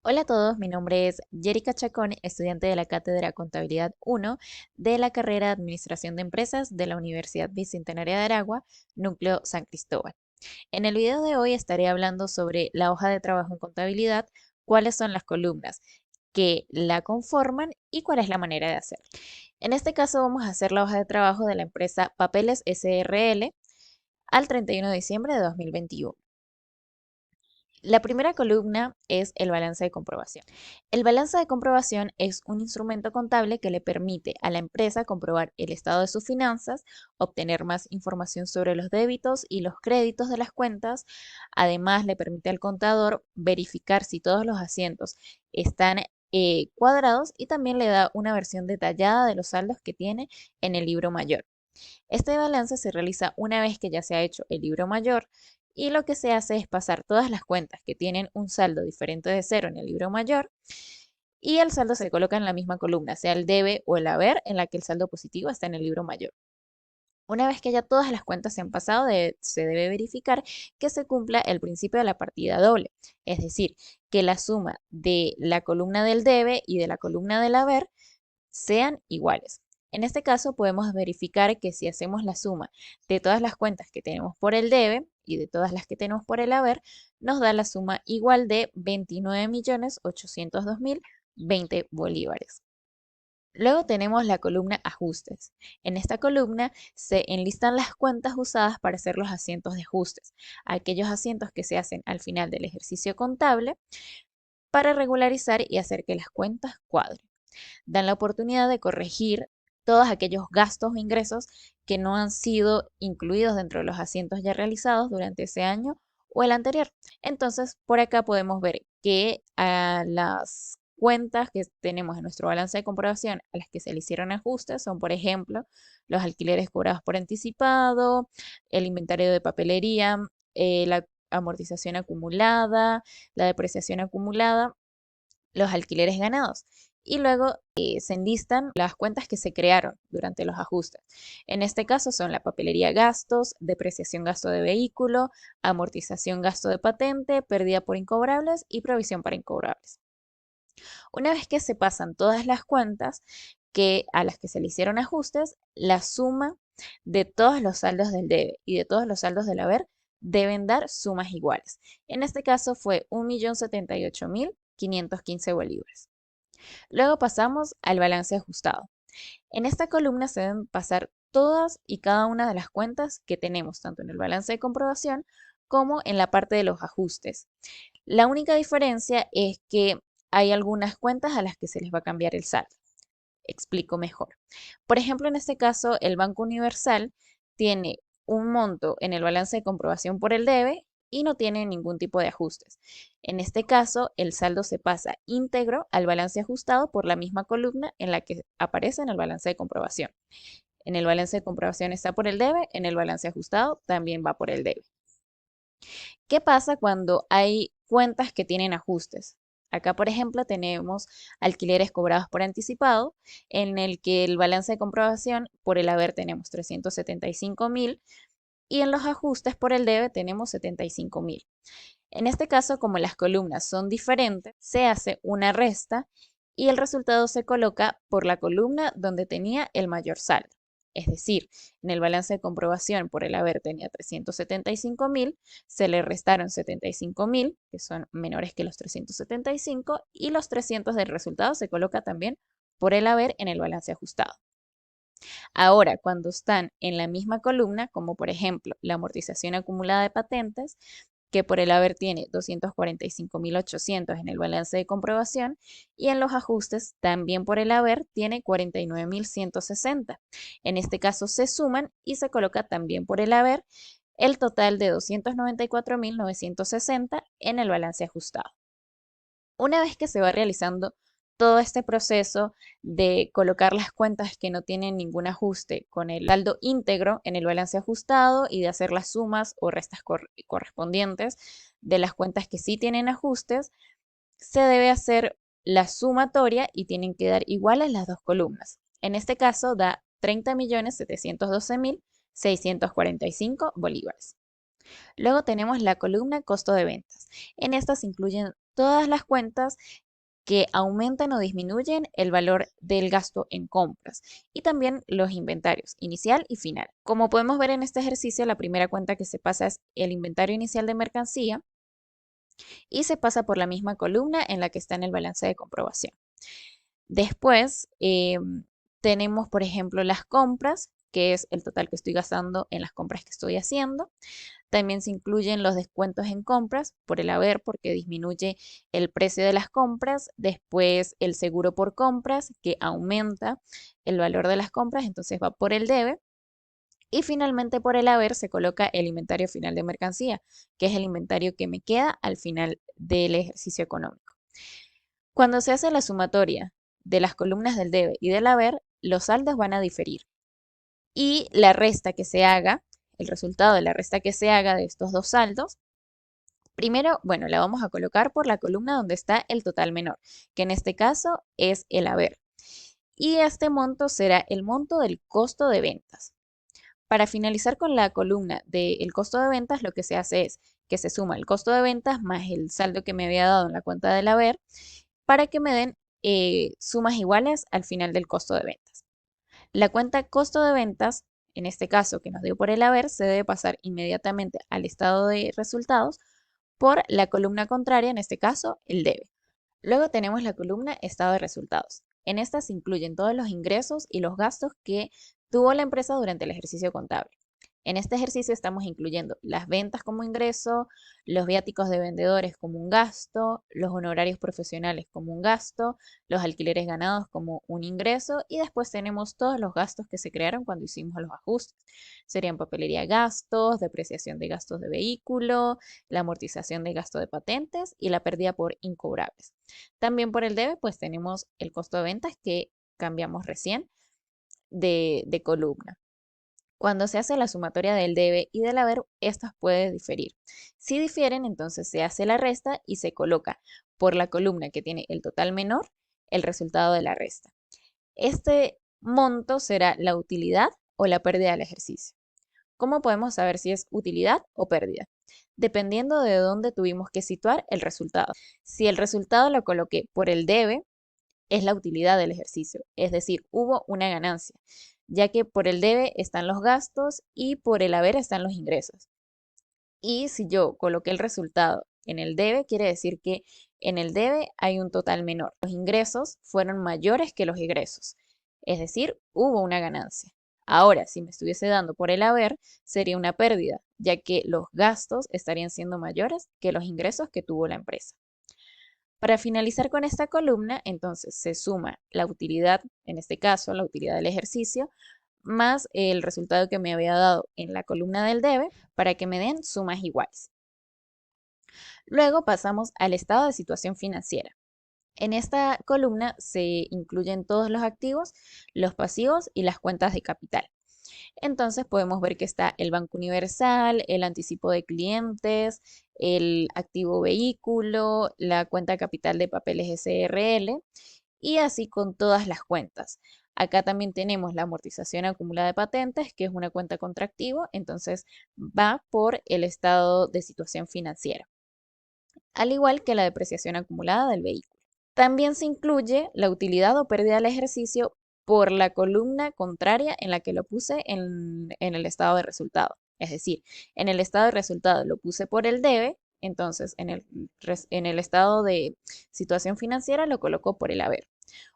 Hola a todos, mi nombre es Yerica Chacón, estudiante de la Cátedra Contabilidad 1 de la carrera de Administración de Empresas de la Universidad Bicentenaria de Aragua, Núcleo San Cristóbal. En el video de hoy estaré hablando sobre la hoja de trabajo en contabilidad, cuáles son las columnas que la conforman y cuál es la manera de hacerlo. En este caso vamos a hacer la hoja de trabajo de la empresa Papeles SRL al 31 de diciembre de 2021. La primera columna es el balance de comprobación. El balance de comprobación es un instrumento contable que le permite a la empresa comprobar el estado de sus finanzas, obtener más información sobre los débitos y los créditos de las cuentas. Además, le permite al contador verificar si todos los asientos están cuadrados y también le da una versión detallada de los saldos que tiene en el libro mayor. Este balance se realiza una vez que ya se ha hecho el libro mayor y lo que se hace es pasar todas las cuentas que tienen un saldo diferente de cero en el libro mayor y el saldo se coloca en la misma columna, sea el debe o el haber, en la que el saldo positivo está en el libro mayor. Una vez que ya todas las cuentas se han pasado, se debe verificar que se cumpla el principio de la partida doble, es decir, que la suma de la columna del debe y de la columna del haber sean iguales. En este caso podemos verificar que si hacemos la suma de todas las cuentas que tenemos por el debe y de todas las que tenemos por el haber, nos da la suma igual de 29.802.020 bolívares. Luego tenemos la columna ajustes. En esta columna se enlistan las cuentas usadas para hacer los asientos de ajustes, aquellos asientos que se hacen al final del ejercicio contable para regularizar y hacer que las cuentas cuadren. Dan la oportunidad de corregir todos aquellos gastos o ingresos que no han sido incluidos dentro de los asientos ya realizados durante ese año o el anterior. Entonces, por acá podemos ver que a las cuentas que tenemos en nuestro balance de comprobación a las que se le hicieron ajustes son, por ejemplo, los alquileres cobrados por anticipado, el inventario de papelería, la amortización acumulada, la depreciación acumulada, los alquileres ganados. Y luego se enlistan las cuentas que se crearon durante los ajustes. En este caso son la papelería gastos, depreciación gasto de vehículo, amortización gasto de patente, pérdida por incobrables y provisión para incobrables. Una vez que se pasan todas las cuentas a las que se le hicieron ajustes, la suma de todos los saldos del debe y de todos los saldos del haber deben dar sumas iguales. En este caso fue 1.078.515 bolívares. Luego pasamos al balance ajustado. En esta columna se deben pasar todas y cada una de las cuentas que tenemos, tanto en el balance de comprobación como en la parte de los ajustes. La única diferencia es que hay algunas cuentas a las que se les va a cambiar el saldo. Explico mejor. Por ejemplo, en este caso, el Banco Universal tiene un monto en el balance de comprobación por el debe y no tiene ningún tipo de ajustes. En este caso, el saldo se pasa íntegro al balance ajustado por la misma columna en la que aparece en el balance de comprobación. En el balance de comprobación está por el debe, en el balance ajustado también va por el debe. ¿Qué pasa cuando hay cuentas que tienen ajustes? Acá, por ejemplo, tenemos alquileres cobrados por anticipado, en el que el balance de comprobación por el haber tenemos 375.000 y en los ajustes por el debe tenemos 75.000. En este caso, como las columnas son diferentes, se hace una resta y el resultado se coloca por la columna donde tenía el mayor saldo. Es decir, en el balance de comprobación por el haber tenía 375.000, se le restaron 75.000, que son menores que los 375, y los 300 del resultado se coloca también por el haber en el balance ajustado. Ahora, cuando están en la misma columna, como por ejemplo la amortización acumulada de patentes, que por el haber tiene 245.800 en el balance de comprobación y en los ajustes también por el haber tiene 49.160. En este caso se suman y se coloca también por el haber el total de 294.960 en el balance ajustado. Una vez que se va realizando todo este proceso de colocar las cuentas que no tienen ningún ajuste con el saldo íntegro en el balance ajustado y de hacer las sumas o restas correspondientes de las cuentas que sí tienen ajustes, se debe hacer la sumatoria y tienen que dar iguales las dos columnas. En este caso da 30.712.645 bolívares. Luego tenemos la columna costo de ventas. En esta se incluyen todas las cuentas que aumentan o disminuyen el valor del gasto en compras y también los inventarios inicial y final. Como podemos ver en este ejercicio, la primera cuenta que se pasa es el inventario inicial de mercancía y se pasa por la misma columna en la que está en el balance de comprobación. Después tenemos, por ejemplo, las compras, que es el total que estoy gastando en las compras que estoy haciendo. También se incluyen los descuentos en compras por el haber, porque disminuye el precio de las compras. Después el seguro por compras, que aumenta el valor de las compras, entonces va por el debe. Y finalmente por el haber se coloca el inventario final de mercancía, que es el inventario que me queda al final del ejercicio económico. Cuando se hace la sumatoria de las columnas del debe y del haber, los saldos van a diferir. Y la resta que se haga, el resultado de la resta que se haga de estos dos saldos, primero, bueno, la vamos a colocar por la columna donde está el total menor, que en este caso es el haber. Y este monto será el monto del costo de ventas. Para finalizar con la columna del costo de ventas, lo que se hace es que se suma el costo de ventas más el saldo que me había dado en la cuenta del haber para que me den sumas iguales al final del costo de ventas. La cuenta costo de ventas, en este caso que nos dio por el haber, se debe pasar inmediatamente al estado de resultados por la columna contraria, en este caso el debe. Luego tenemos la columna estado de resultados. En esta se incluyen todos los ingresos y los gastos que tuvo la empresa durante el ejercicio contable. En este ejercicio estamos incluyendo las ventas como ingreso, los viáticos de vendedores como un gasto, los honorarios profesionales como un gasto, los alquileres ganados como un ingreso y después tenemos todos los gastos que se crearon cuando hicimos los ajustes. Serían papelería gastos, depreciación de gastos de vehículo, la amortización de gasto de patentes y la pérdida por incobrables. También por el debe, pues tenemos el costo de ventas que cambiamos recién de columna. Cuando se hace la sumatoria del debe y del haber, estas pueden diferir. Si difieren, entonces se hace la resta y se coloca por la columna que tiene el total menor el resultado de la resta. Este monto será la utilidad o la pérdida del ejercicio. ¿Cómo podemos saber si es utilidad o pérdida? Dependiendo de dónde tuvimos que situar el resultado. Si el resultado lo coloqué por el debe, es la utilidad del ejercicio, es decir, hubo una ganancia, ya que por el debe están los gastos y por el haber están los ingresos. Y si yo coloqué el resultado en el debe, quiere decir que en el debe hay un total menor. Los ingresos fueron mayores que los egresos, es decir, hubo una ganancia. Ahora, si me estuviese dando por el haber, sería una pérdida, ya que los gastos estarían siendo mayores que los ingresos que tuvo la empresa. Para finalizar con esta columna, entonces se suma la utilidad, en este caso la utilidad del ejercicio, más el resultado que me había dado en la columna del debe para que me den sumas iguales. Luego pasamos al estado de situación financiera. En esta columna se incluyen todos los activos, los pasivos y las cuentas de capital. Entonces podemos ver que está el Banco Universal, el anticipo de clientes, el activo vehículo, la cuenta capital de papeles SRL y así con todas las cuentas. Acá también tenemos la amortización acumulada de patentes, que es una cuenta contractivo, entonces va por el estado de situación financiera, al igual que la depreciación acumulada del vehículo. También se incluye la utilidad o pérdida del ejercicio por la columna contraria en la que lo puse en el estado de resultado. Es decir, en el estado de resultado lo puse por el debe, entonces en el estado de situación financiera lo coloco por el haber.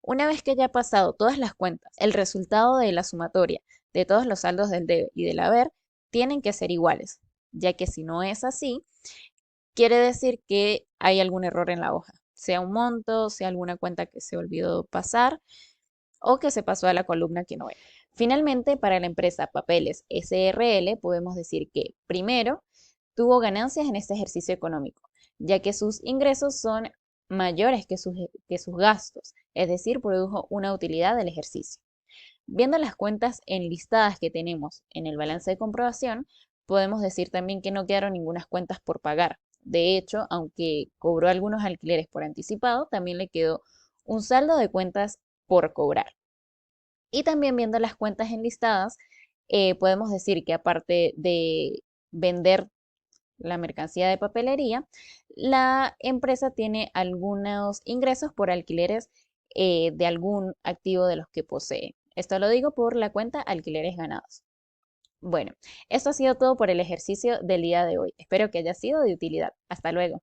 Una vez que ya ha pasado todas las cuentas, el resultado de la sumatoria de todos los saldos del debe y del haber tienen que ser iguales, ya que si no es así, quiere decir que hay algún error en la hoja, sea un monto, sea alguna cuenta que se olvidó pasar o que se pasó a la columna que no era. Finalmente, para la empresa Papeles SRL, podemos decir que primero tuvo ganancias en este ejercicio económico, ya que sus ingresos son mayores que sus gastos, es decir, produjo una utilidad del ejercicio. Viendo las cuentas enlistadas que tenemos en el balance de comprobación, podemos decir también que no quedaron ninguna cuentas por pagar. De hecho, aunque cobró algunos alquileres por anticipado, también le quedó un saldo de cuentas por cobrar. Y también viendo las cuentas enlistadas, podemos decir que aparte de vender la mercancía de papelería, la empresa tiene algunos ingresos por alquileres de algún activo de los que posee. Esto lo digo por la cuenta alquileres ganados. Bueno, esto ha sido todo por el ejercicio del día de hoy. Espero que haya sido de utilidad. Hasta luego.